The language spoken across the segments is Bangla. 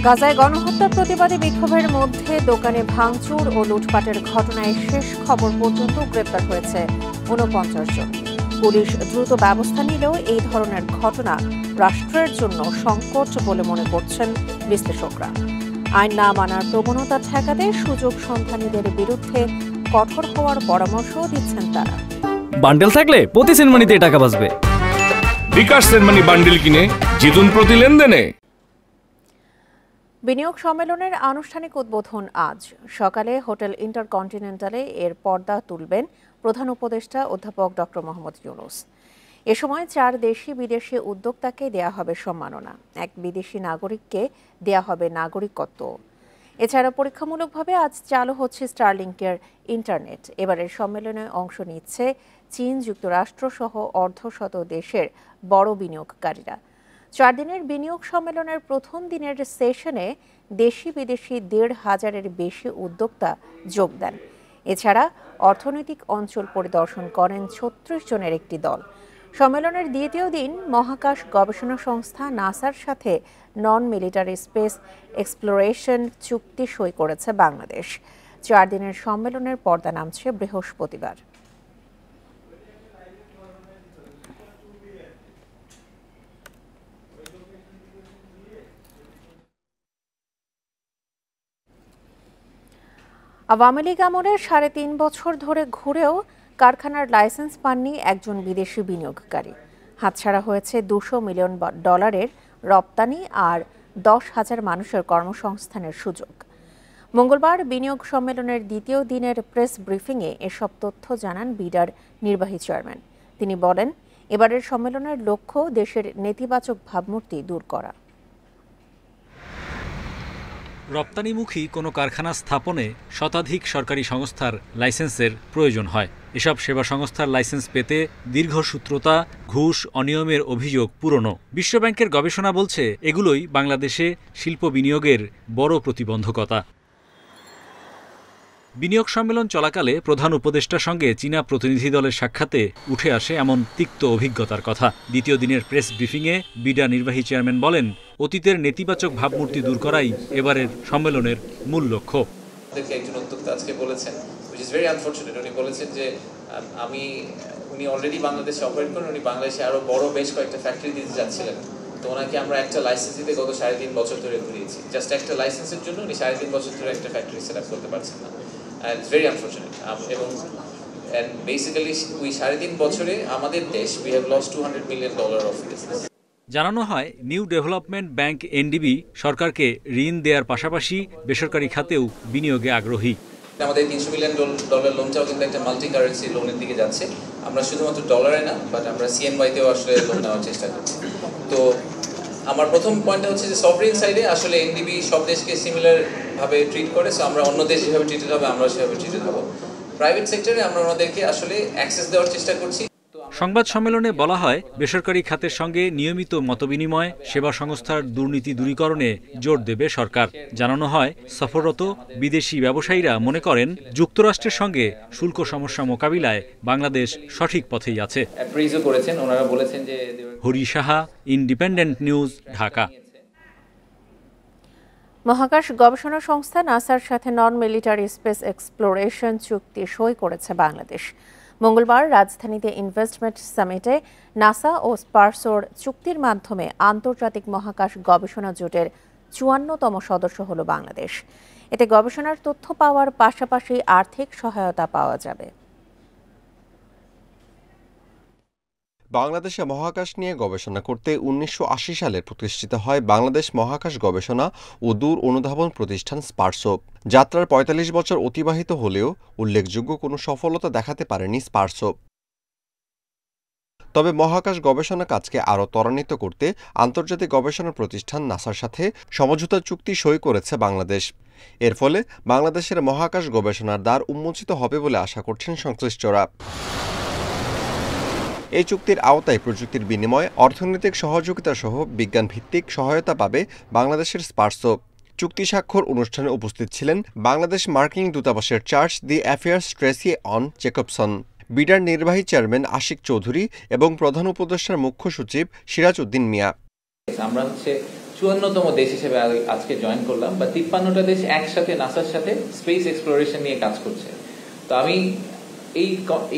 গাজায় গণহত্যার প্রতিবাদে বিক্ষোভের মধ্যে দোকানে ভাঙচুর ও লুটপাটের ঘটনায় শেষ খবর পর্যন্ত গ্রেপ্তার হয়েছে ৪৯ জন। পুলিশ দ্রুত ব্যবস্থা নিলেও এই ধরনের ঘটনা রাষ্ট্রের জন্য সংকট বলে মনে করছেন বিশ্লেষকরা। আইন না মানার প্রবণতা ঠেকাতে সুযোগ সন্ধানীদের বিরুদ্ধে কঠোর হওয়ার পরামর্শও দিচ্ছেন তারা। বান্ডেল থাকলে প্রতি সেনমানিতে টাকা বাঁচবে। বিকাশ সেনমানি বান্ডেল কিনে জিতুন প্রতি লেনদেনে। বিনিয়োগ সম্মেলনের আনুষ্ঠানিক উদ্বোধন আজ সকালে হোটেল ইন্টারকন্টিনেন্টালে এর পর্দা তুলবেন প্রধান উপদেষ্টা অধ্যাপক ডক্টর মোহাম্মদ ইউনূস। এ সময় 4 দেশি বিদেশি উদ্যোক্তাকে দেয়া হবে সম্মাননা, 1 বিদেশি নাগরিককে দেয়া হবে নাগরিকত্ব। এছাড়া পরীক্ষামূলকভাবে আজ চালু হচ্ছে স্টারলিংকের ইন্টারনেট। এবারের সম্মেলনে অংশ নিচ্ছে চীন, যুক্তরাষ্ট্র সহ অর্ধশত দেশের বড় বিনিয়োগকারীরা। 4 দিনের বিনিয়োগ সম্মেলনের প্রথম দিনের সেশনে দেশি বিদেশি 1,500-এর বেশি উদ্যোক্তা যোগ দেন। এছাড়া অর্থনৈতিক অঞ্চল পরিদর্শন করেন 36 জনের একটি দল। সম্মেলনের দ্বিতীয় দিন মহাকাশ গবেষণা সংস্থা নাসার সাথে নন মিলিটারি স্পেস এক্সপ্লোরেশন চুক্তি সই করেছে বাংলাদেশ। 4 দিনের সম্মেলনের পর্দা নামছে বৃহস্পতিবার। আওয়ামী লীগ আমলের 3.5 বছর ধরে ঘুরেও কারখানার লাইসেন্স পাননি একজন বিদেশি বিনিয়োগকারী। হাতছাড়া হয়েছে $200 মিলিয়ন রপ্তানি আর 10,000 মানুষের কর্মসংস্থানের সুযোগ। মঙ্গলবার বিনিয়োগ সম্মেলনের দ্বিতীয় দিনের প্রেস ব্রিফিংয়ে এসব তথ্য জানান বিডার নির্বাহী চেয়ারম্যান। তিনি বলেন, এবারের সম্মেলনের লক্ষ্য দেশের নেতিবাচক ভাবমূর্তি দূর করা। রপ্তানিমুখী কোনো কারখানা স্থাপনে শতাধিক সরকারি সংস্থার লাইসেন্সের প্রয়োজন হয়। এসব সেবা সংস্থার লাইসেন্স পেতে দীর্ঘসূত্রতা, ঘুষ, অনিয়মের অভিযোগ পুরনো। বিশ্বব্যাংকের গবেষণা বলছে এগুলোই বাংলাদেশে শিল্প বিনিয়োগের বড় প্রতিবন্ধকতা। বিনিয়োগ সম্মেলন চলাকালে প্রধান উপদেষ্টার সঙ্গে চীনা প্রতিনিধি দলের সাক্ষাতে উঠে আসে এমন তিক্ত অভিজ্ঞতার কথা। দ্বিতীয় দিনের প্রেস ব্রিফিংয়ে বিডা নির্বাহী চেয়ারম্যান বলেন, অতীতের নেতিবাচক ভাবমূর্তি দূর করাই এবারের সম্মেলনের মূল লক্ষ্য। একজন উদ্যোক্তা আজকে বলেছেন, which is very unfortunate, উনি বলেছেন যে উনি অলরেডি বাংলাদেশে অপারেট করেন, উনি বাংলাদেশে আরো বড় বেশ কয়েকটা ফ্যাক্টরি দিতে যাচ্ছিলেন। তো ওনাকে আমরা একটা লাইসেন্স দিতে গত 3.5 বছর ধরে ঘুরিয়েছি। জাস্ট একটা লাইসেন্সের জন্য উনি 3.5 বছর ধরে একটা ফ্যাক্টরি সেট আপ করতে পারছেন না। It's very unfortunate. And basically we 3.5 বছরে আমাদের দেশ we have lost $200 million of business. জানানো হয়, নিউ ডেভেলপমেন্ট ব্যাংক এনডিবি সরকারকে ঋণ দেওয়ার পাশাপাশি বেসরকারি খাতেও বিনিয়োগে আগ্রহী। আমাদের $300 মিলিয়ন লোনটাও কিন্তু একটা মাল্টি কারেন্সি লোনের দিকে যাচ্ছে। আমরা শুধুমাত্র ডলারে না, বাট আমরা সিএনওয়াইতেও আসলে লোন নেওয়ার চেষ্টা করছি। তো আমার প্রথম পয়েন্টটা হচ্ছে যে সফরিন সাইডে আসলে এনডিবি সব দেশকে সিমিলার ভাবে ট্রিট করে, সো আমরা অন্য দেশ যেভাবে ট্রিটেড হবে আমরা সেভাবে ট্রিটেড হব। প্রাইভেট সেক্টরে আমরা ওনাদেরকে আসলে অ্যাক্সেস দেওয়ার চেষ্টা করছি। সংবাদ সম্মেলনে বলা হয়, বেসরকারি খাতের সঙ্গে নিয়মিত মতবিনিময়, সেবা সংস্থার দুর্নীতি দূরীকরণে জোর দেবে সরকার। জানানো হয়, সফররত বিদেশি ব্যবসায়ীরা মনে করেন যুক্তরাষ্ট্রের সঙ্গে শুল্ক সমস্যা মোকাবিলায় বাংলাদেশ সঠিক পথেই আছে। Hari Saha, independent News, Dhaka. মহাকাশ গবেষণা সংস্থা নাসার সাথে নন মিলিটারি স্পেস এক্সপ্লোরেশন চুক্তি সই করেছে বাংলাদেশ। মঙ্গলবার রাজধানীতে ইনভেস্টমেন্ট সামিটে নাসা ও স্পারসোর চুক্তির মাধ্যমে আন্তর্জাতিক মহাকাশ গবেষণা জোটের 54তম সদস্য হল বাংলাদেশ। এতে গবেষণার তথ্য পাওয়ার পাশাপাশি আর্থিক সহায়তা পাওয়া যাবে। বাংলাদেশে মহাকাশ নিয়ে গবেষণা করতে 1980 সালে প্রতিষ্ঠিত হয় বাংলাদেশ মহাকাশ গবেষণা ও দূর অনুধাবন প্রতিষ্ঠান স্পারসো। যাত্রার 45 বছর অতিবাহিত হলেও উল্লেখযোগ্য কোনো সফলতা দেখাতে পারেনি স্পারসো। তবে মহাকাশ গবেষণা কাজকে আরও ত্বরান্বিত করতে আন্তর্জাতিক গবেষণা প্রতিষ্ঠান নাসার সাথে সমঝোতা চুক্তি সই করেছে বাংলাদেশ। এর ফলে বাংলাদেশের মহাকাশ গবেষণার দ্বার উন্মোচিত হবে বলে আশা করছেন সংশ্লিষ্টরা। এই চুক্তির আওতায় প্রযুক্তির বিনিময়ে অর্থনৈতিক সহযোগিতা সহ বিজ্ঞানভিত্তিক সহায়তা পাবে বাংলাদেশের স্পারসো। চুক্তি স্বাক্ষর অনুষ্ঠানে উপস্থিত ছিলেন বাংলাদেশ মার্কিন দূতাবাসের chargé d'affaires Tracy Ann Jacobson, বিডার নির্বাহী চেয়ারম্যান আশিক চৌধুরী এবং প্রধান উপদেষ্টার মুখ্য সচিব সিরাজ উদ্দিন মিয়া। আমরা 54তম দেশ হিসেবে আজকে জয়েন করলাম, বা 53টা দেশ একসাথে নাসার সাথে স্পেস এক্সপ্লোরেশন নিয়ে কাজ করছে। তো আমি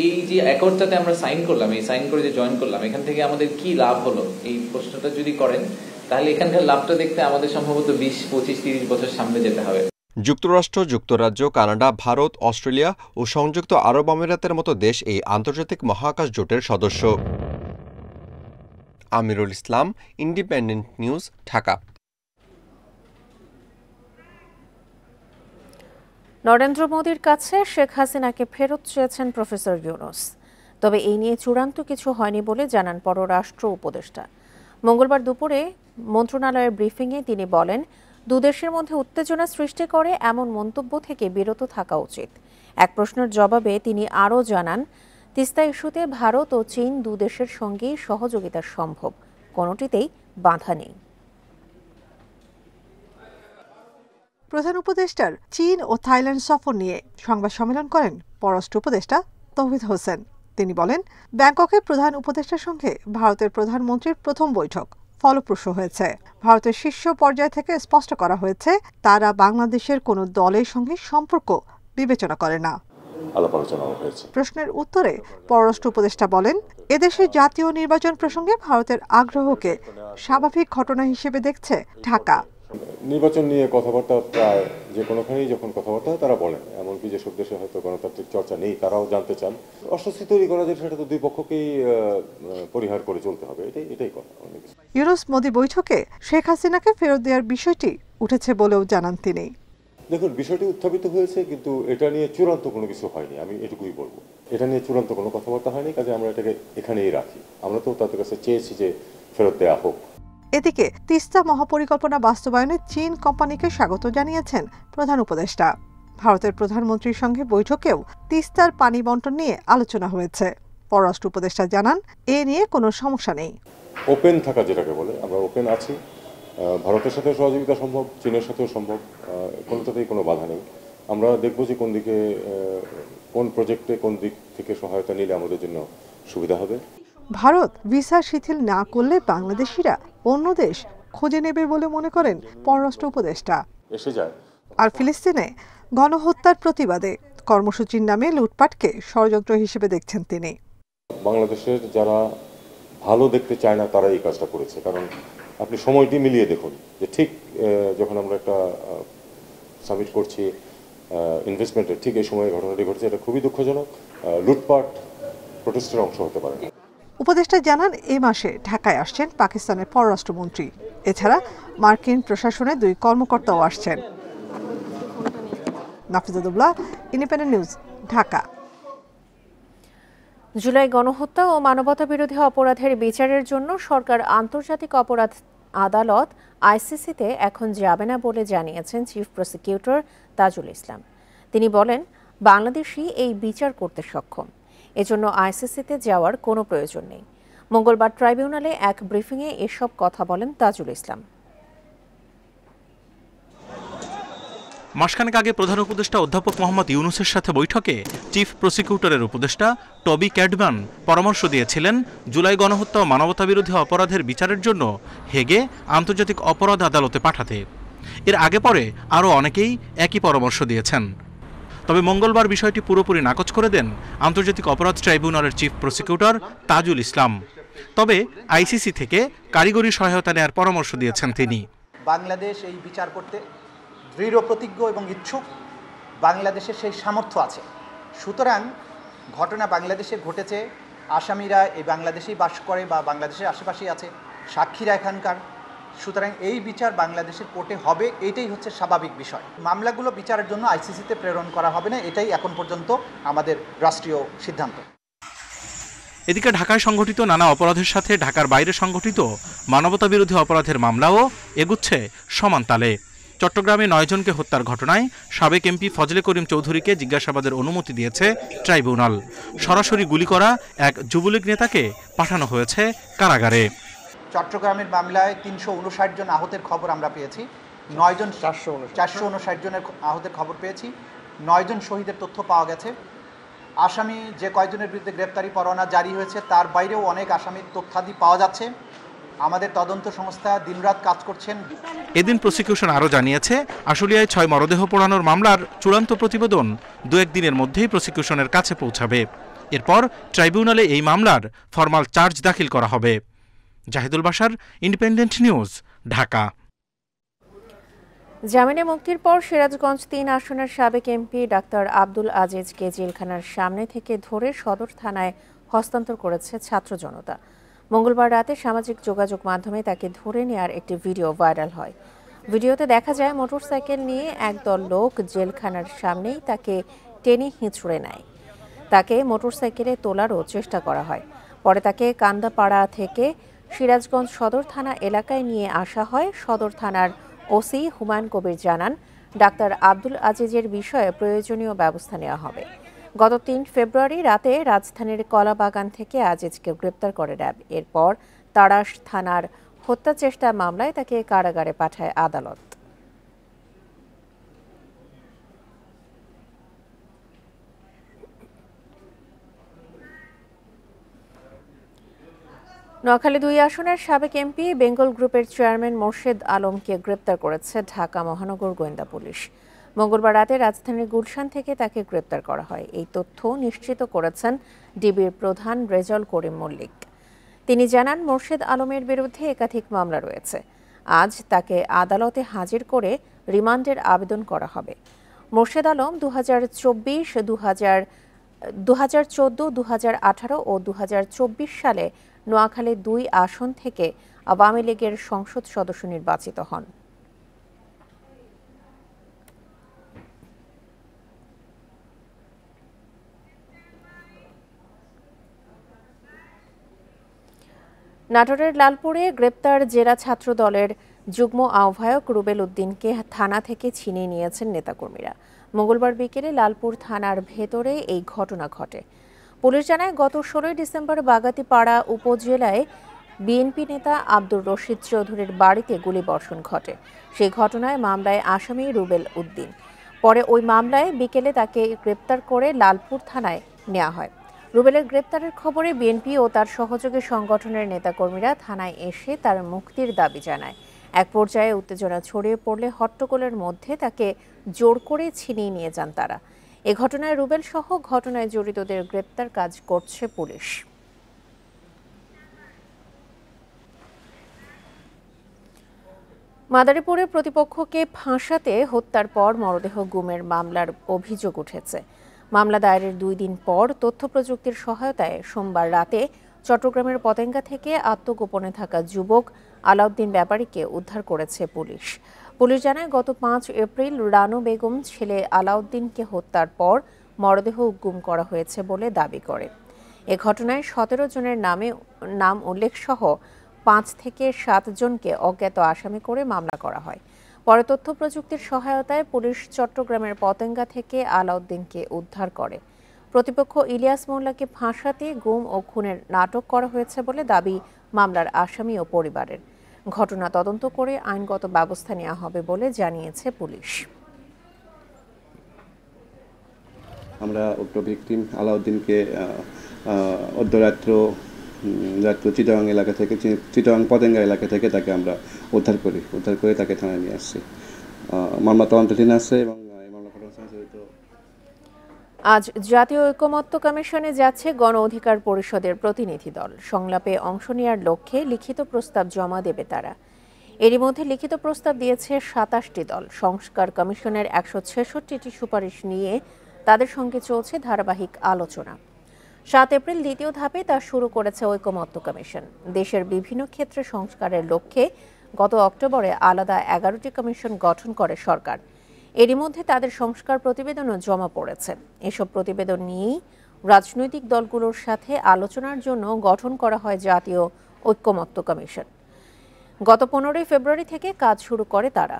এই যে অ্যাকর্ডটাতে আমরা সাইন করলাম, এই সাইন করে যে জয়েন করলাম, এখান থেকে আমাদের কি লাভ হলো, এই প্রশ্নটা যদি করেন তাহলে এখানকার লাভটা দেখতে আমাদের সম্ভবত 20, 25, 30 বছর সামনে যেতে হবে। যুক্তরাষ্ট্র, যুক্তরাজ্য, কানাডা, ভারত, অস্ট্রেলিয়া ও সংযুক্ত আরব আমিরাতের মতো দেশ এই আন্তর্জাতিক মহাকাশ জোটের সদস্য। Amirul Islam, independent News, Dhaka. নরেন্দ্র মোদীর কাছে শেখ হাসিনাকে ফেরত চেয়েছেন প্রফেসর ইউনূস, তবে এই নিয়ে চূড়ান্ত কিছু হয়নি বলে জানান পররাষ্ট্র উপদেষ্টা। মঙ্গলবার দুপুরে মন্ত্রণালয়ের ব্রিফিংয়ে তিনি বলেন, দুদেশের মধ্যে উত্তেজনা সৃষ্টি করে এমন মন্তব্য থেকে বিরত থাকা উচিত। এক প্রশ্নের জবাবে তিনি আরও জানান, তিস্তা ইস্যুতে ভারত ও চীন দুদেশের সঙ্গেই সহযোগিতা সম্ভব, কোনোটিতেই বাধা নেই। প্রধান উপদেষ্টার চীন ও থাইল্যান্ড সফর নিয়ে সংবাদ সম্মেলন করেন পররাষ্ট্র উপদেষ্টা তৌহিদ হোসেন। তিনি বলেন, ব্যাংককে প্রধান উপদেষ্টার সঙ্গে ভারতের প্রধানমন্ত্রীর প্রথম বৈঠক ফলপ্রসূ হয়েছে। ভারতের শীর্ষ পর্যায় থেকে স্পষ্ট করা হয়েছে, তারা বাংলাদেশের কোনো দলের সঙ্গে সম্পর্ক বিবেচনা করে না। প্রশ্নের উত্তরে পররাষ্ট্র উপদেষ্টা বলেন, এদেশের জাতীয় নির্বাচন প্রসঙ্গে ভারতের আগ্রহকে স্বাভাবিক ঘটনা হিসেবে দেখছে ঢাকা। নির্বাচন নিয়ে কথাবার্তা প্রায় যে কোনোখানেই যখন কথাবার্তা হয় তারা বলেন, এমনকি যেসব দেশে হয়তো গণতান্ত্রিক চর্চা নেই তারাও জানতে চান। অস্বস্তি তৈরি করা যায় সেটা তো দুই পক্ষকেই পরিহার করে চলতে হবে, এটাই কথা। ইউনূস মোদি বৈঠকে শেখ হাসিনাকে ফেরত দেওয়ার বিষয়টি উঠেছে বলেও জানান তিনি। দেখুন, বিষয়টি উত্থাপিত হয়েছে, কিন্তু এটা নিয়ে চূড়ান্ত কোনো কিছু হয়নি। আমি এটুকুই বলবো, এটা নিয়ে চূড়ান্ত কোনো কথাবার্তা হয়নি, কাজে আমরা এটাকে এখানেই রাখি। আমরা তো তাদের কাছে চেয়েছি যে ফেরত দেওয়া হোক। এদিকে তিস্তা মহাপরিকল্পনা বাস্তবায়নে চীন কোম্পানিকে স্বাগত জানিয়েছেন প্রধান উপদেষ্টা। ভারতের প্রধানমন্ত্রীর সঙ্গে বৈঠকেও তিস্তার পানি বণ্টন নিয়ে আলোচনা হয়েছে। পররাষ্ট্র উপদেষ্টা জানান, এ নিয়ে কোনো সমস্যা নেই। ওপেন থাকা যেটাকে বলে, আমরা ওপেন আছি। ভারতের সাথে সহযোগিতা সম্ভব, চীনের সাথেও সম্ভব, কোনোটাতেই কোনো বাধা নেই। আমরা দেখবো যে কোন দিকে, কোন প্রজেক্টে কোন দিক থেকে সহায়তা নিলে আমাদের জন্য সুবিধা হবে। ভারত ভিসা শিথিল না করলে বাংলাদেশিরা অন্য দেশ খুঁজে নেবে বলে মনে করেন পররাষ্ট্র উপদেষ্টা। আর ফিলিস্তিনে গণহত্যার প্রতিবাদে কর্মসূচির নামে লুটপাটকে ষড়যন্ত্র হিসেবে দেখছেন তিনি। বাংলাদেশের যারা ভালো দেখতে চায় না তারা এই কাজটা করেছে, কারণ আপনি সময়টি মিলিয়ে দেখুন যে ঠিক যখন আমরা একটা সামিট করছি ইনভেস্টমেন্টের, ঠিক এই সময়ে ঘটনাটি ঘটছে। এটা খুবই দুঃখজনক। লুটপাট প্রোটেস্টের অংশ হতে পারে। উপদেষ্টা জানান, এই মাসে ঢাকায় আসছেন পাকিস্তানের পররাষ্ট্রমন্ত্রী। এছাড়া মার্কিন প্রশাসনের 2 কর্মকর্তাও আসছেন। নাফিজাতুল্লাহ, ইন্ডিপেন্ডেন্ট নিউজ, ঢাকা। জুলাই গণহত্যা ও মানবতাবিরোধী অপরাধের বিচারের জন্য সরকার আন্তর্জাতিক অপরাধ আদালত আইসিসিতে এখন যাবে না বলে জানিয়েছেন চিফ প্রসিকিউটর তাজুল ইসলাম। তিনি বলেন, বাংলাদেশই এই বিচার করতে সক্ষম, এজন্য আইসিসিতে যাওয়ার কোনো প্রয়োজন নেই। মঙ্গলবার ট্রাইব্যুনালে এক ব্রিফিংয়ে এসব কথা বলেন তাজুল ইসলাম। মাসখানেক আগে প্রধান উপদেষ্টা অধ্যাপক মোহাম্মদ ইউনূসের সাথে বৈঠকে চিফ প্রসিকিউটরের উপদেষ্টা টবি ক্যাডম্যান পরামর্শ দিয়েছিলেন জুলাই গণহত্যা ও মানবতাবিরোধী অপরাধের বিচারের জন্য হেগে আন্তর্জাতিক অপরাধ আদালতে পাঠাতে। এর আগে পরে আরও অনেকেই একই পরামর্শ দিয়েছেন। তবে মঙ্গলবার বিষয়টি পুরোপুরি নাকচ করে দেন আন্তর্জাতিক অপরাধ ট্রাইব্যুনালের চিফ প্রসিকিউটর তাজুল ইসলাম। তবে আইসিসি থেকে কারিগরি সহায়তা নেওয়ার পরামর্শ দিয়েছেন তিনি। বাংলাদেশ এই বিচার করতে দৃঢ় প্রতিজ্ঞ এবং ইচ্ছুক, বাংলাদেশের সেই সামর্থ্য আছে। সুতরাং ঘটনা বাংলাদেশে ঘটেছে, আসামিরা এই বাংলাদেশেই বাস করে বা বাংলাদেশের আশেপাশেই আছে, সাক্ষীরা এখানকার। সুতরাং এই বিচার বাংলাদেশের কোর্টে হবে, এটাই হচ্ছে স্বাভাবিক বিষয়। মামলাগুলো বিচারের জন্য আইসিসিতে প্রেরণ করা হবে না, এটাই এখন পর্যন্ত আমাদের রাষ্ট্রীয় সিদ্ধান্ত। এদিকে ঢাকায় সংঘটিত নানা অপরাধের সাথে ঢাকার বাইরে সংঘটিত মানবতাবিরোধী অপরাধের মামলাও এগুচ্ছে সমান তালে। চট্টগ্রামে 9 জনকে হত্যার ঘটনায় সাবেক এমপি ফজলে করিম চৌধুরীকে জিজ্ঞাসাবাদের অনুমতি দিয়েছে ট্রাইব্যুনাল। সরাসরি গুলি করা এক যুবলীগ নেতাকে পাঠানো হয়েছে কারাগারে। চট্টগ্রামের মামলায় 359 জন আহতের খবর আমরা পেয়েছি, 9 জন 459 জনের আহতের খবর পেয়েছি, 9 জন শহীদের তথ্য পাওয়া গেছে। আসামি যে কয়জনের বিরুদ্ধে গ্রেপ্তারি পরোয়ানা জারি হয়েছে তার বাইরেও অনেক আসামির তথ্যাদি পাওয়া যাচ্ছে। আমাদের তদন্ত সংস্থা দিনরাত কাজ করছেন। এদিন প্রসিকিউশন আরও জানিয়েছে, আশুলিয়ায় 6 মরদেহ পোড়ানোর মামলার চূড়ান্ত প্রতিবেদন 2-1 দিনের মধ্যেই প্রসিকিউশনের কাছে পৌঁছাবে। এরপর ট্রাইব্যুনালে এই মামলার ফরমাল চার্জ দাখিল করা হবে। Zahidul Bashar, Independent News, Dhaka. জামিনে মুক্তির পর সিরাজগঞ্জ 3 আসনের সাবেক এমপি ডাক্তার আব্দুল আজিজকে জেলখানার সামনে থেকে ধরে সদর থানায় হস্তান্তর করেছে ছাত্র জনতা। মঙ্গলবার রাতে সামাজিক যোগাযোগ মাধ্যমে তাকে ধরে নেওয়ার একটি ভিডিও ভাইরাল হয়। ভিডিওতে দেখা যায় মোটরসাইকেল নিয়ে একদল লোক জেলখানার সামনেই তাকে টেনে হিঁচড়ে নেয়। তাকে মোটরসাইকেলে তোলারও চেষ্টা করা হয়। পরে তাকে কান্দাপাড়া থেকে সিরাজগঞ্জ সদর থানা এলাকায় নিয়ে আসা হয়। সদর থানার ওসি হুমায়ুন কবির জানান, ডাক্তার আব্দুল আজিজের বিষয়ে প্রয়োজনীয় ব্যবস্থা নেওয়া হবে। গত 3 ফেব্রুয়ারি রাতে রাজধানীর কলাবাগান থেকে আজিজকে গ্রেপ্তার করে র্যাব। এরপর তাড়াশ থানার হত্যা চেষ্টা মামলায় তাকে কারাগারে পাঠায় আদালত। নোয়াখালী 2 আসনের সাবেক এমপি বেঙ্গল গ্রুপের চেয়ারম্যান মোর্শেদ আলমকে গ্রেপ্তার করেছে ঢাকা মহানগর গোয়েন্দা পুলিশ। মঙ্গলবার রাতে রাজধানীর গুলশান থেকে তাকে গ্রেপ্তার করা হয়। এই তথ্য নিশ্চিত করেছেন ডিবির প্রধান রেজাউল করিম মল্লিক। তিনি জানান, মোর্শেদ আলমের বিরুদ্ধে একাধিক মামলা রয়েছে। আজ তাকে আদালতে হাজির করে রিমান্ডের আবেদন করা হবে। মোর্শেদ আলম 2014, 2018 ও 2024 সালে নোয়াখালী 2 আসন থেকে আওয়ামী লীগের সংসদ সদস্য নির্বাচিত হন। নাটোরের লালপুরে গ্রেপ্তার জেলা ছাত্র দলের যুগ্ম আহ্বায়ক রুবেল উদ্দিনকে থানা থেকে ছিনিয়ে নিয়েছেন নেতাকর্মীরা। মঙ্গলবার বিকেলে লালপুর থানার ভেতরে এই ঘটনা ঘটে। পুলিশ জানায়, গত 16 ডিসেম্বর বাগাতিপাড়া উপজেলায় বিএনপি নেতা আব্দুর রশিদ চৌধুরীর বাড়িতে গুলিবর্ষণ ঘটে। সেই ঘটনায় মামলায় আসামি রুবেল উদ্দিন। পরে ওই মামলায় বিকেলে তাকে গ্রেপ্তার করে লালপুর থানায় নেওয়া হয়। রুবেলের গ্রেপ্তারের খবরে বিএনপি ও তার সহযোগী সংগঠনের নেতাকর্মীরা থানায় এসে তার মুক্তির দাবি জানায়। এক পর্যায়ে উত্তেজনা ছড়িয়ে পড়লে হট্টগোলের মধ্যে তাকে জোর করে ছিনিয়ে নিয়ে যান তারা। এ ঘটনায় রুবেল সহ ঘটনায় জড়িতদের গ্রেপ্তার কাজ করছে পুলিশ। মাদারীপুরে প্রতিপক্ষকে ফাঁসাতে হত্যার পর মরদেহ গুমের মামলার অভিযোগ উঠেছে। মামলা দায়েরের 2 দিন পর তথ্য প্রযুক্তির সহায়তায় সোমবার রাতে চট্টগ্রামের পতেঙ্গা থেকে আত্মগোপনে থাকা যুবক আলাউদ্দিন ব্যাপারীকে উদ্ধার করেছে পুলিশ। পুলিশ জানায়, গত 5 এপ্রিল রানু বেগম ছেলে আলাউদ্দিনকে হত্যার পর মরদেহ গুম করা হয়েছে বলে দাবি করে। এ ঘটনায় 17 জনের নাম উল্লেখ সহ 5 থেকে 7 জনকে অজ্ঞাত আসামি করে মামলা করা হয়। পরে তথ্য প্রযুক্তির সহায়তায় পুলিশ চট্টগ্রামের পতেঙ্গা থেকে আলাউদ্দিনকে উদ্ধার করে। প্রতিপক্ষ ইলিয়াস মোল্লাকে ফাঁসাতে গুম ও খুনের নাটক করা হয়েছে বলে দাবি মামলার আসামি ও পরিবারের। ঘটনা তদন্ত করে আইনগত ব্যবস্থা নেওয়া হবে বলে জানিয়েছে পুলিশ। আমরা উক্ত ভিকটিম আলাউদ্দিনকে অর্ধরাত্র চিটাগাং এলাকা থেকে, চিটাগাং পতেঙ্গা এলাকা থেকে তাকে আমরা উদ্ধার করে তাকে থানায় নিয়ে আসছি। মামলা তদন্তাধীন আছে এবং আজ জাতীয় ঐকমত্য কমিশনে যাচ্ছে গণ অধিকার পরিষদের প্রতিনিধি দল। সংলাপে অংশ নেওয়ার লক্ষ্যে লিখিত প্রস্তাব জমা দেবে তারা। এরই মধ্যে লিখিত প্রস্তাব দিয়েছে 27টি দল। সংস্কার কমিশনের 166টি সুপারিশ নিয়ে তাদের সঙ্গে চলছে ধারাবাহিক আলোচনা। 7 এপ্রিল দ্বিতীয় ধাপে তা শুরু করেছে ঐকমত্য কমিশন। দেশের বিভিন্ন ক্ষেত্রে সংস্কারের লক্ষ্যে গত অক্টোবরে আলাদা 11টি কমিশন গঠন করে সরকার। এরই মধ্যে তাদের সংস্কার প্রতিবেদনও জমা পড়েছে। এসব প্রতিবেদন নিয়েই রাজনৈতিক দলগুলোর সাথে আলোচনার জন্য গঠন করা হয় জাতীয় ঐকমত্য কমিশন। গত 15 ফেব্রুয়ারি থেকে কাজ শুরু করে তারা।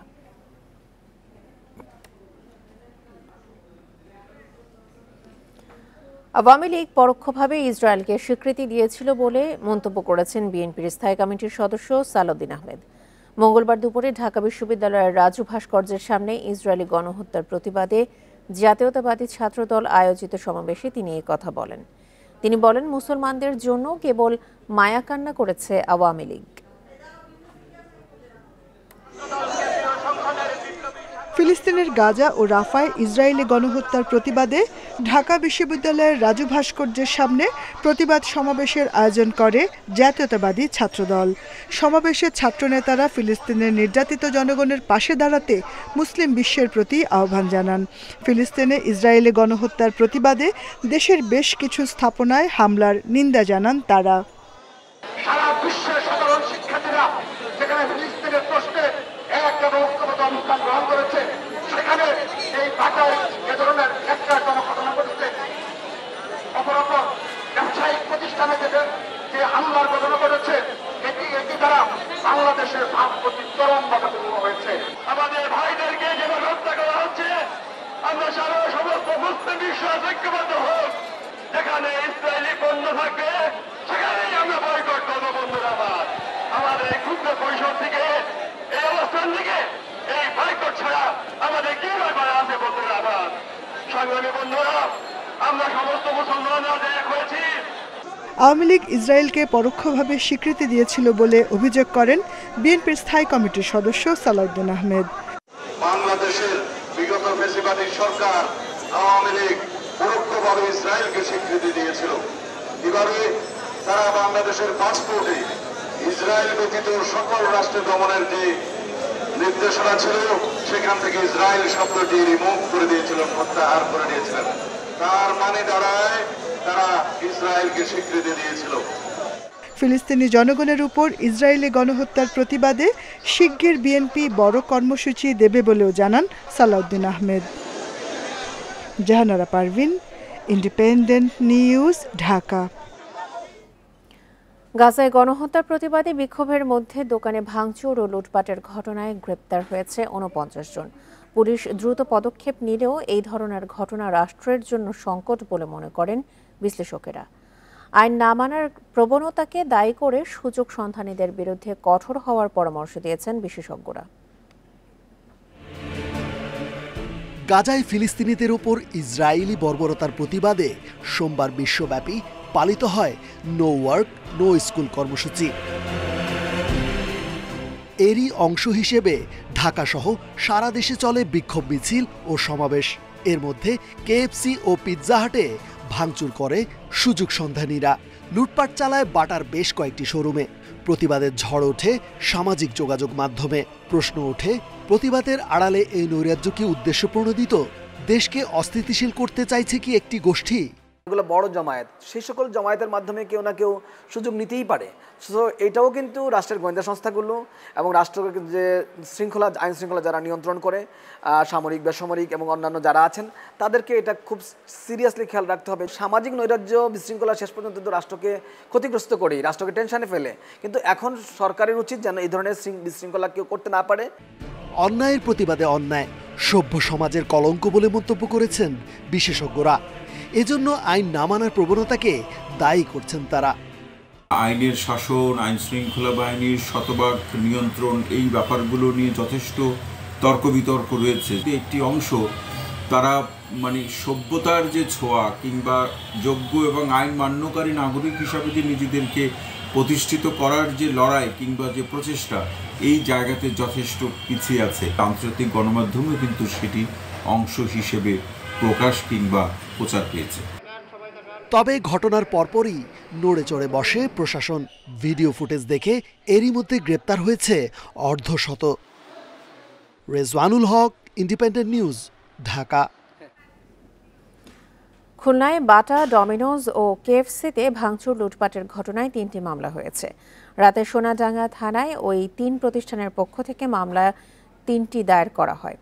আওয়ামী লীগ পরোক্ষভাবে ইসরায়েলকে স্বীকৃতি দিয়েছিল বলে মন্তব্য করেছেন বিএনপির স্থায়ী কমিটির সদস্য সালাউদ্দিন আহমেদ। মঙ্গলবার দুপুরে ঢাকা বিশ্ববিদ্যালয়ের রাজু ভাস্কর্যের সামনে ইসরায়েলি গণহত্যার প্রতিবাদে জাতীয়তাবাদী ছাত্রদল আয়োজিত সমাবেশে তিনি এই কথা বলেন। তিনি বলেন, মুসলমানদের জন্য কেবল মায়াকান্না করেছে আওয়ামী লীগ। ফিলিস্তিনের গাজা ও রাফায় ইসরায়েলি গণহত্যার প্রতিবাদে ঢাকা বিশ্ববিদ্যালয়ের রাজু ভাস্কর্যের সামনে প্রতিবাদ সমাবেশের আয়োজন করে জাতীয়তাবাদী ছাত্রদল। সমাবেশে ছাত্রনেতারা ফিলিস্তিনের নির্যাতিত জনগণের পাশে দাঁড়াতে মুসলিম বিশ্বের প্রতি আহ্বান জানান। ফিলিস্তিনে ইসরায়েলি গণহত্যার প্রতিবাদে দেশের বেশ কিছু স্থাপনায় হামলার নিন্দা জানান তারা। সারা বিশ্বের সাধারণ শিক্ষার্থীরা যেখানে ফিলিস্তিনের প্রশ্নে এক এবং ঐক্যবদ্ধ অবস্থান গ্রহণ করেছে, সেখানে এই ঢাকায় এ ধরনের একটা ঘটনা ঘটেছে। অপরাপর ব্যবসায়িক প্রতিষ্ঠানে যে হামলার ঘটনা ঘটেছে, এটি দ্বারা বাংলাদেশের ভাবমূর্তি চরম বাধাপূর্ণ হয়েছে। আমাদের ভাইদেরকে যেভাবে হত্যা করা হচ্ছে, আমরা সারা সমস্ত মুসলিম বিশ্ব ঐক্যবদ্ধ হোক। যেখানে ইসরায়েলি পণ্য থাকবে সেখানেই আমরা বয়কট করবো। বন্ধুরা, আমাদের এই ক্ষুদ্র পরিসর থেকে, এই অবস্থান থেকে এই বয়কট ছাড়া আমাদের কি ব্যাপার আছে? বন্ধুরা, সংগ্রামী বন্ধুরা, আমরা সমস্ত মুসলমানরা এক হয়েছি। আওয়ামী লীগ ইসরায়েলকে পরোক্ষভাবে স্বীকৃতি দিয়েছিল বলে অভিযোগ করেন বিএনপির স্থায়ী কমিটির সদস্য সালাউদ্দিন আহমেদ। বাংলাদেশের বিগত ফ্যাসিবাদী সরকার আওয়ামী লীগ পরোক্ষভাবে ইসরায়েলকে স্বীকৃতি দিয়েছিল। এভাবে তারা বাংলাদেশের পাসপোর্টে ইসরায়েল ব্যতীত সকল রাষ্ট্র দমনের যে নির্দেশনা ছিল, সেখান থেকে ইসরায়েল শব্দটি রিমুভ করে দিয়েছিল, প্রত্যাহার করে দিয়েছিলেন। তার মানে দাঁড়ায় তারা ইসরায়েলকে স্বীকৃতি দিয়েছিল। ফিলিস্তিনি জনগণের উপর ইসরায়েলি গণহত্যার প্রতিবাদে শিগগির বিএনপি বড় কর্মসূচি দেবে বলেও জানান সালাউদ্দিন আহমেদ। Jahanara Parvin, Independent News, Dhaka. গাজায় গণহত্যার প্রতিবাদে বিক্ষোভের মধ্যে দোকানে ভাঙচুর ও লুটপাটের ঘটনায় গ্রেপ্তার হয়েছে 49 জন। পুলিশ দ্রুত পদক্ষেপ নিলেও এই ধরনের ঘটনা রাষ্ট্রের জন্য সংকট বলে মনে করেন বিশ্লেষকেরা। আইন না মানার প্রবণতাকে দায়ী করে সুযোগ সন্ধানীদের বিরুদ্ধে কঠোর হওয়ার পরামর্শ দিয়েছেন বিশেষজ্ঞরা। গাজায় ফিলিস্তিনিদের উপর ইসরায়েলি বর্বরতার প্রতিবাদে সোমবার বিশ্বব্যাপী পালিত হয় নো ওয়ার্ক নো স্কুল কর্মসূচি। এরই অংশ হিসেবে ঢাকাসহ সারা দেশে চলে বিক্ষোভ মিছিল ও সমাবেশ। এর মধ্যে কেএফসি ও পিৎজা হাটে ভাঙচুর করে সুযোগ সন্ধানীরা, লুটপাট চালায় বাটার বেশ কয়েকটি শোরুমে। প্রতিবাদের ঝড় ওঠে সামাজিক যোগাযোগ মাধ্যমে। প্রশ্ন ওঠে, প্রতিবাদের আড়ালে এই নৈরাজ্য কি উদ্দেশ্যপ্রণোদিত? দেশকে অস্থিতিশীল করতে চাইছে কি একটি গোষ্ঠী? এগুলো বড় জামায়াত, সেই সকল জামায়াতের মাধ্যমে কেউ না কেউ সুযোগ নিতেই পারে। সো এটাও কিন্তু রাষ্ট্রের গোয়েন্দা সংস্থাগুলো এবং রাষ্ট্রের যে শৃঙ্খলা, আইন শৃঙ্খলা যারা নিয়ন্ত্রণ করে, সামরিক বেসামরিক এবং অন্যান্য যারা আছেন, তাদেরকে এটা খুব সিরিয়াসলি খেয়াল রাখতে হবে। সামাজিক নৈরাজ্য বিশৃঙ্খলা শেষ পর্যন্ত তো রাষ্ট্রকে ক্ষতিগ্রস্ত করেই, রাষ্ট্রকে টেনশনে ফেলে। কিন্তু এখন সরকারের উচিত যেন এই ধরনের বিশৃঙ্খলা কেউ করতে না পারে। অন্যায়ের প্রতিবাদে অন্যায় সভ্য সমাজের কলঙ্ক বলে মন্তব্য করেছেন বিশেষজ্ঞরা। এজন্য আইন না মানার প্রবণতাকে দায়ী করছেন তারা। আইনের শাসন, আইন শৃঙ্খলা বাহিনীর শতভাগ নিয়ন্ত্রণ, এই ব্যাপারগুলো নিয়ে যথেষ্ট তর্ক বিতর্ক রয়েছে। একটি অংশ তারা সভ্যতার যে ছোঁয়া কিংবা যোগ্য এবং আইন মান্যকারী নাগরিক হিসাবে যে নিজেদেরকে প্রতিষ্ঠিত করার যে লড়াই কিংবা যে প্রচেষ্টা, এই জায়গাতে যথেষ্ট পিছিয়ে আছে। আন্তর্জাতিক গণমাধ্যমেও কিন্তু সেটি অংশ হিসেবে প্রকাশ কিংবা প্রচার পেয়েছে। তবে ঘটনার পরপরই নড়ে চড়ে বসে প্রশাসন। ভিডিও ফুটেজ দেখে এরই মধ্যে গ্রেপ্তার হয়েছে অর্ধশত। রেজওয়ানুল হক, ইন্ডিপেন্ডেন্ট নিউজ, ঢাকা। খুলনায় বাটা, ডমিনোজ ও কেএফসিতে ভাঙচুর লুটপাটের ঘটনায় 3টি মামলা হয়েছে। রাতে সোনাডাঙ্গা থানায় ওই 3 প্রতিষ্ঠানের পক্ষ থেকে মামলা 3টি দায়ের করা হয়।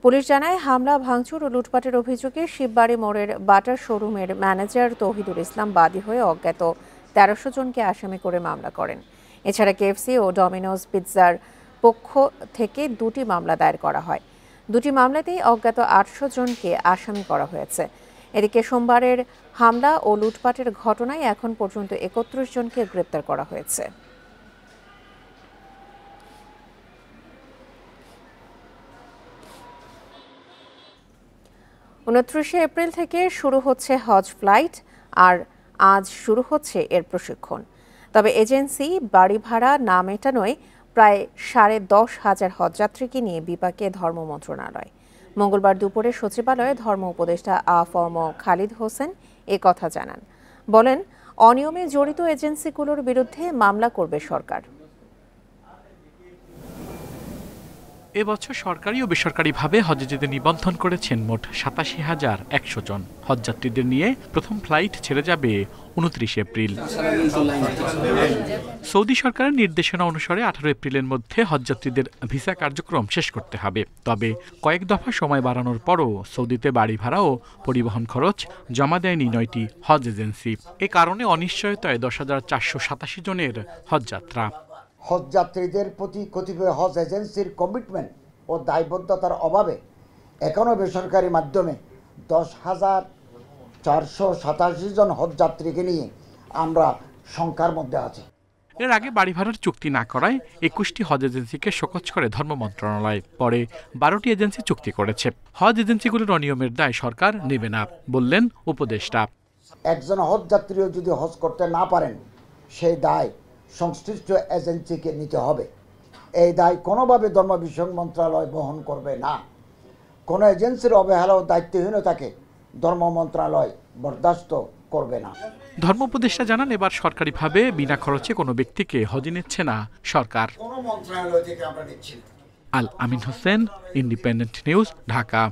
পুলিশ জানায়, হামলা, ভাঙচুর ও লুটপাটের অভিযোগে শিববাড়ি মোড়ের বাটার শোরুমের ম্যানেজার তৌহিদুল ইসলাম বাদী হয়ে অজ্ঞাত 1300 জনকে আসামি করে মামলা করেন। এছাড়া কেএফসি ও ডমিনোজ পিৎজার পক্ষ থেকে 2টি মামলা দায়ের করা হয়। 2টি মামলাতেই অজ্ঞাত 800 জনকে আসামি করা হয়েছে। এদিকে সোমবারের হামলা ও লুটপাটের ঘটনায় এখন পর্যন্ত 31 জনকে গ্রেপ্তার করা হয়েছে। 29 এপ্রিল থেকে শুরু হচ্ছে হজ ফ্লাইট, আর আজ শুরু হচ্ছে এর প্রশিক্ষণ। তবে এজেন্সি বাড়ি ভাড়া না মেটানোয় প্রায় 10,500 হজযাত্রীকে নিয়ে বিপাকে ধর্ম মন্ত্রণালয়। মঙ্গলবার দুপুরে সচিবালয়ে ধর্ম উপদেষ্টা আ.ফ.ম. খালিদ হোসেন এ কথা জানান। বলেন, অনিয়মে জড়িত এজেন্সিগুলোর বিরুদ্ধে মামলা করবে সরকার। এবছর সরকারি ও বেসরকারিভাবে হজে যেতে নিবন্ধন করেছেন মোট 87,100 জন। হজযাত্রীদের নিয়ে প্রথম ফ্লাইট ছেড়ে যাবে 29 এপ্রিল। সৌদি সরকারের নির্দেশনা অনুসারে 18 এপ্রিলের মধ্যে হজযাত্রীদের ভিসা কার্যক্রম শেষ করতে হবে। তবে কয়েক দফা সময় বাড়ানোর পরও সৌদিতে বাড়ি ভাড়া ও পরিবহন খরচ জমা দেয়নি 9টি হজ এজেন্সি। এ কারণে অনিশ্চয়তায় 10,487 জনের হজযাত্রা। হজযাত্রীদের প্রতি কতিপয় হজ এজেন্সির কমিটমেন্ট ও দায়বদ্ধতার অভাবে এখনও বেসরকারি মাধ্যমে 10,487 জন হজযাত্রীকে নিয়ে আমরা শঙ্কার মধ্যে আছি। এর আগে বাড়ি ভাড়ার চুক্তি না করায় 21টি হজ এজেন্সিকে শোকজ করে ধর্ম মন্ত্রণালয়। পরে 12টি এজেন্সি চুক্তি করেছে। হজ এজেন্সিগুলোর অনিয়মের দায় সরকার নেবে না বললেন উপদেষ্টা। একজন হজযাত্রীও যদি হজ করতে না পারেন সেই দায় সংশ্লিষ্ট এজেন্সিকে নিতে হবে। এই দায় কোনোভাবে ধর্ম বিষয়ক মন্ত্রণালয় বহন করবে না। কোনো এজেন্সির অবহেলা ও দায়িত্বহীনতাকে ধর্ম মন্ত্রণালয় বরদাস্ত করবে না। ধর্ম উপদেষ্টা জানান, এবার সরকারিভাবে বিনা খরচে কোনো ব্যক্তিকে হজে নিচ্ছে না সরকার। আল আমিন হোসেন, ইন্ডিপেন্ডেন্ট নিউজ, ঢাকা।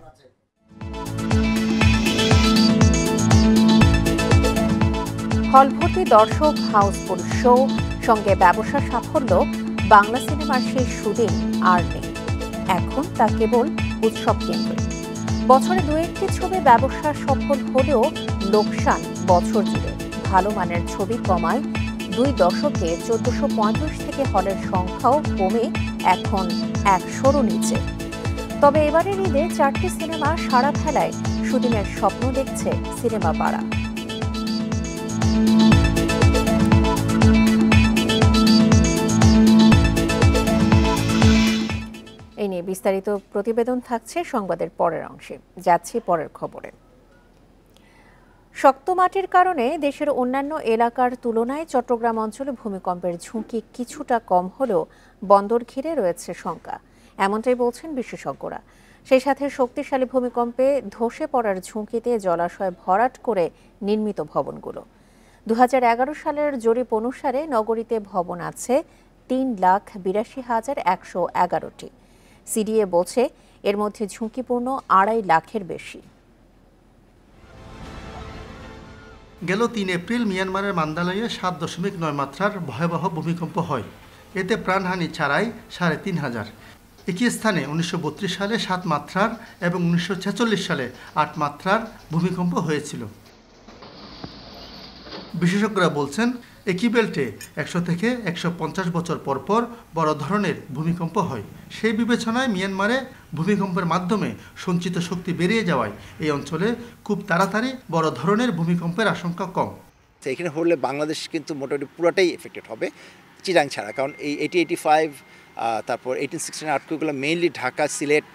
হলভর্তি দর্শক, হাউসফুল শো, সঙ্গে ব্যবসা সাফল্য, বাংলা সিনেমার সেই সুদিন আর নেই। এখন তা কেবল উৎসব কেন্দ্র। বছরে 2-1টি ছবি ব্যবসা সফল হলেও লোকসান বছর জুড়ে। ভালো মানের ছবি কমায় 2 দশকে 1435 থেকে হলের সংখ্যাও কমে এখন 100-রও নিচে। তবে এবারের ঈদে 4টি সিনেমা সাড়া ফেলায় সুদিনের স্বপ্ন দেখছে সিনেমা পাড়া। এই নিয়ে বিস্তারিত প্রতিবেদন থাকছে সংবাদের পরের অংশে। যাচ্ছি পরের খবরে। শক্ত মাটির কারণে দেশের অন্যান্য এলাকার তুলনায় চট্টগ্রাম অঞ্চলে ভূমিকম্পের ঝুঁকি কিছুটা কম হলেও বন্দর ঘিরে রয়েছে শঙ্কা, এমনটাই বলছেন বিশেষজ্ঞরা। সেই সাথে শক্তিশালী ভূমিকম্পে ধসে পড়ার ঝুঁকিতে জলাশয় ভরাট করে নির্মিত ভবনগুলো। 2011 সালের জরিপ অনুসারে নগরীতে ভবন আছে 3,82,111টি। সিডিএ বলছে এর মধ্যে ঝুঁকিপূর্ণ 2.5 লাখের বেশি। গেল 3 এপ্রিল মিয়ানমারের মান্দালয়ে 7.9 মাত্রার ভয়াবহ ভূমিকম্প হয়। এতে প্রাণহানি ছাড়াই 3,500। একই স্থানে 1932 সালে 7 মাত্রার এবং 1946 সালে 8 মাত্রার ভূমিকম্প হয়েছিল। বিশেষজ্ঞরা বলছেন, একই বেল্টে 100 থেকে 150 বছর পর পর বড় ধরনের ভূমিকম্প হয়। সেই বিবেচনায় মিয়ানমারে ভূমিকম্পের মাধ্যমে সঞ্চিত শক্তি বেরিয়ে যাওয়ায় এই অঞ্চলে খুব তাড়াতাড়ি বড় ধরনের ভূমিকম্পের আশঙ্কা কম। এখানে হলে বাংলাদেশ কিন্তু মোটামুটি পুরোটাই এফেক্টেড হবে, চিরাং ছাড়া। কারণ এই 80-85 তারপর 1816 আর্থকুয়েকগুলো মেইনলি ঢাকা, সিলেট,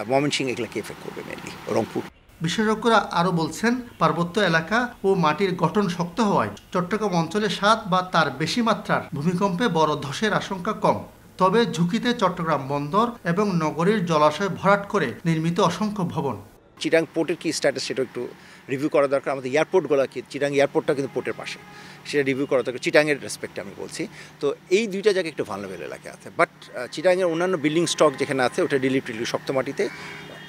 ময়মনসিংহ এগুলোকে এফেক্ট করবে, মেইনলি রংপুর। বিশেষজ্ঞরা আরও বলছেন, পার্বত্য এলাকা ও মাটির গঠন শক্ত হওয়ায় চট্টগ্রাম অঞ্চলে 7 বা তার বেশি মাত্রার ভূমিকম্পে বড় ধসের আশঙ্কা কম। তবে ঝুঁকিতে চট্টগ্রাম বন্দর এবং নগরীর জলাশয় ভরাট করে নির্মিত অসংখ্য ভবন। চিটাং পোর্টের কি স্ট্যাটাস সেটা একটু রিভিউ করা দরকার। আমাদের এয়ারপোর্টগুলো কি, চিটাং এয়ারপোর্টটা কিন্তু পোর্টের পাশে, সেটা রিভিউ করা দরকার। চিটাংয়ের রেসপেক্টে আমি বলছি। তো এই দুইটা জায়গায় একটু ভালনারেবল এলাকা আছে। বাট চিটাংয়ের অন্যান্য বিল্ডিং স্টক যেখানে আছে ওটা টিলি শক্ত মাটিতে,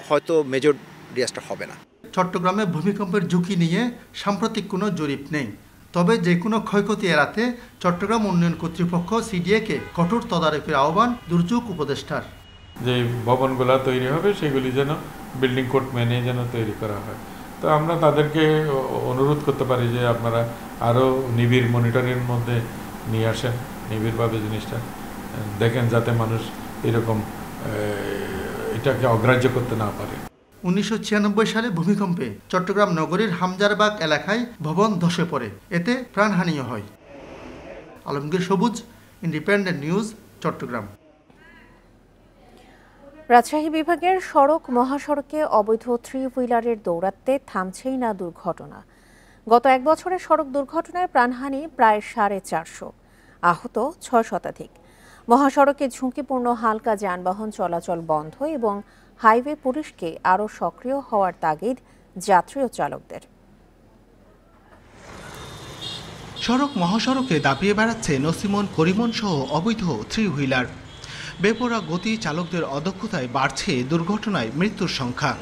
হয়তো মেজর ডিজাস্টার হবে না। চট্টগ্রামে ভূমিকম্পের ঝুঁকি নিয়ে সাম্প্রতিক কোনো জরিপ নেই। তবে যে কোনো ক্ষয়ক্ষতি এড়াতে চট্টগ্রাম উন্নয়ন কর্তৃপক্ষ সিডিএকে কঠোর তদারকির আহ্বান দুর্যোগ উপদেষ্টার। যে ভবনগুলো তৈরি হবে সেগুলি যেন বিল্ডিং কোড মেনে যেন তৈরি করা হয়। তো আমরা তাদেরকে অনুরোধ করতে পারি যে আপনারা আরও নিবিড় মনিটরিংয়ের মধ্যে নিয়ে আসেন, নিবিড়ভাবে জিনিসটা দেখেন, যাতে মানুষ এরকম এটাকে অগ্রাহ্য করতে না পারে। 1996 সালে ভূমিকম্পে চট্টগ্রাম নগরীর হামজারবাগ এলাকায় ভবন ধসে পড়ে, এতে প্রাণহানিও হয়। আলমগীর সবুজ, ইন্ডিপেন্ডেন্ট নিউজ, চট্টগ্রাম। রাজশাহী বিভাগের সড়ক মহাসড়কে অবৈধ 3 হুইলারের দৌরাত্মে থামছেই না দুর্ঘটনা। গত 1 বছরের সড়ক দুর্ঘটনায় প্রাণহানি প্রায় 450, আহত 6 শতাধিক। মহাসড়কে ঝুঁকিপূর্ণ হালকা যানবাহন চলাচল বন্ধ এবং হাইওয়ে পুলিশকে আরও সক্রিয় হওয়ার তাগিদ যাত্রী ও চালকদের। সড়ক মহাসড়কে দাপিয়ে বেড়াচ্ছে নসিমন, করিমন সহ অবৈধ থ্রি হুইলার। বেপরোয়া গতি, চালকদের অদক্ষতায় বাড়ছে দুর্ঘটনায় মৃত্যুর সংখ্যা।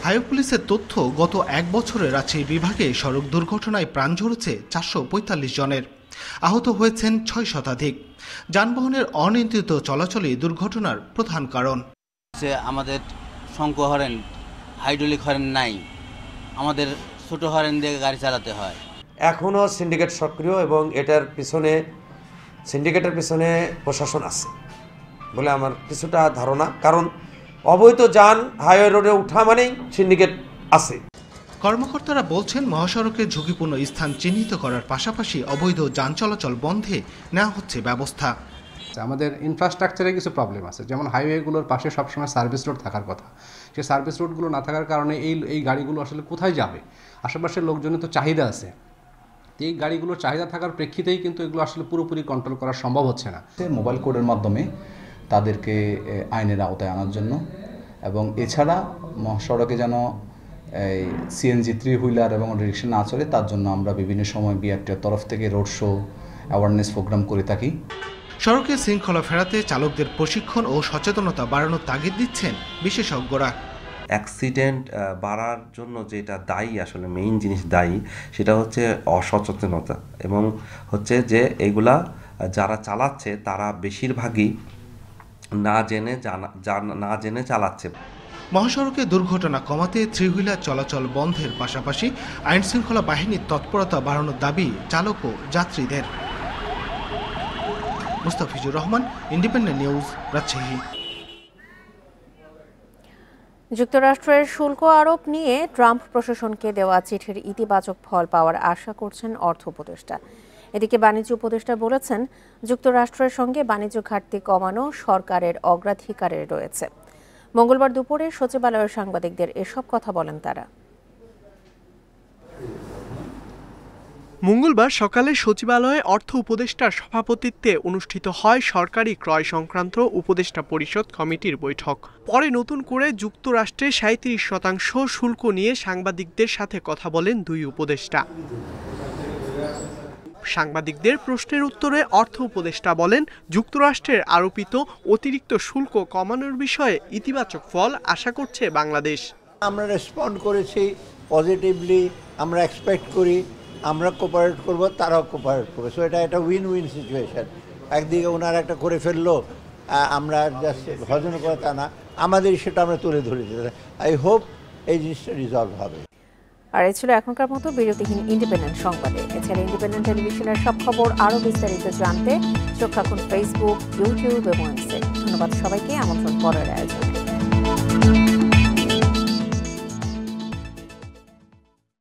হাইওয়ে পুলিশের তথ্য, গত 1 বছরে রাজশাহী বিভাগে সড়ক দুর্ঘটনায় প্রাণ ঝরেছে 445 জনের, আহত হয়েছেন 6 শতাধিক। যানবাহনের অনিয়ন্ত্রিত চলাচলই দুর্ঘটনার প্রধান কারণ। আমাদের শঙ্কু হরেন, হাইড্রোলিক হরেন নাই, আমাদের ছোট হরেন দিয়ে গাড়ি চালাতে হয়। এখনও সিন্ডিকেট সক্রিয় এবং এটার পিছনে সিন্ডিকেটের পিছনে প্রশাসন আছে বলে আমার কিছুটা ধারণা, কারণ অবৈধ যান হাইওয়ে রোডে উঠা মানেই সিন্ডিকেট আছে। কর্মকর্তারা বলছেন, মহাসড়কে ঝুঁকিপূর্ণ স্থান চিহ্নিত করার পাশাপাশি অবৈধ যান চলাচল বন্ধে নেওয়া হচ্ছে ব্যবস্থা। আমাদের ইনফ্রাস্ট্রাকচারে কিছু প্রবলেম আছে, যেমন হাইওয়েগুলোর পাশে সবসময় সার্ভিস রোড থাকার কথা। সেই সার্ভিস রোডগুলো না থাকার কারণে এই গাড়িগুলো আসলে কোথায় যাবে? আশেপাশের লোকজনের তো চাহিদা আছে, এই গাড়িগুলোর চাহিদা থাকার প্রেক্ষিতেই কিন্তু এগুলো আসলে পুরোপুরি কন্ট্রোল করা সম্ভব হচ্ছে না। মোবাইল কোডের মাধ্যমে তাদেরকে আইনের আওতায় আনার জন্য, এবং এছাড়া মহাসড়কে যেন এই সিএনজি 3 হুইলার এবং রিক্সা না চলে তার জন্য আমরা বিভিন্ন সময় বিআরটির তরফ থেকে রোড শো, অ্যাওয়ারনেস প্রোগ্রাম করে থাকি। সড়কে শৃঙ্খলা ফেরাতে চালকদের প্রশিক্ষণ ও সচেতনতা বাড়ানোর তাগিদ দিচ্ছেন বিশেষজ্ঞরা। অ্যাক্সিডেন্ট বাড়ার জন্য যেটা দায়ী, আসলে মেইন জিনিস দায়ী, সেটা হচ্ছে অসচেতনতা, এবং হচ্ছে যে এগুলা যারা চালাচ্ছে তারা বেশিরভাগই না জেনে চালাচ্ছে। মহাসড়কে দুর্ঘটনা কমাতে থ্রি হুইলার চলাচল বন্ধের পাশাপাশি আইনশৃঙ্খলা বাহিনীর তৎপরতা বাড়ানোর দাবি চালক ও যাত্রীদের। Mustafizur Rahman, independent news, Rajshahi. যুক্তরাষ্ট্রের শুল্ক আরোপ নিয়ে ট্রাম্প প্রশাসনকে দেওয়া চিঠির ইতিবাচক ফল পাওয়ার আশা করছেন অর্থ উপদেষ্টা। এদিকে বাণিজ্য উপদেষ্টা বলেছেন, যুক্তরাষ্ট্রের সঙ্গে বাণিজ্য ঘাটতি কমানো সরকারের অগ্রাধিকারে রয়েছে। মঙ্গলবার দুপুরে সচিবালয়ের সাংবাদিকদের এসব কথা বলেন তারা। মঙ্গলবার সকালে সচিবালয়ে অর্থ উপদেষ্টার সভাপতিত্বে অনুষ্ঠিত হয় সরকারি ক্রয় সংক্রান্ত উপদেষ্টা পরিষদ কমিটির বৈঠক। পরে নতুন করে যুক্তরাষ্ট্রে 37% শুল্ক নিয়ে সাংবাদিকদের সাথে কথা বলেন দুই উপদেষ্টা। সাংবাদিকদের প্রশ্নের উত্তরে অর্থ উপদেষ্টা বলেন, যুক্তরাষ্ট্রের আরোপিত অতিরিক্ত শুল্ক কমানোর বিষয়ে ইতিবাচক ফল আশা করছে বাংলাদেশ। আমরা রেসপন্ড করেছি পজিটিভলি, আমরা এক্সপেক্ট করি আমরা কোঅপারেট করব, তারাও কোঅপারেট করবে। সো এটা একটা উইন উইন সিচুয়েশন। একদিকে ওনারা একটা করে ফেললো, আমরা জাস্ট ভজন করে তা না, আমাদের সেটা আমরা তুলে ধরেছি। আই হোপ এই জিনিসটা রিজলভ হবে। আর এই ছিল এখনকার মতো বিরতিহীন ইন্ডিপেন্ডেন্ট সংবাদে। এছাড়া ইন্ডিপেন্ডেন্ট টেলিভিশনের সব খবর আরও বিস্তারিত জানতে চোখ রাখুন ফেসবুক, ইউটিউব এবং ইনস্টাগ্রামে। ধন্যবাদ সবাইকে, আমন্ত্রণ পরের আয়োজনে।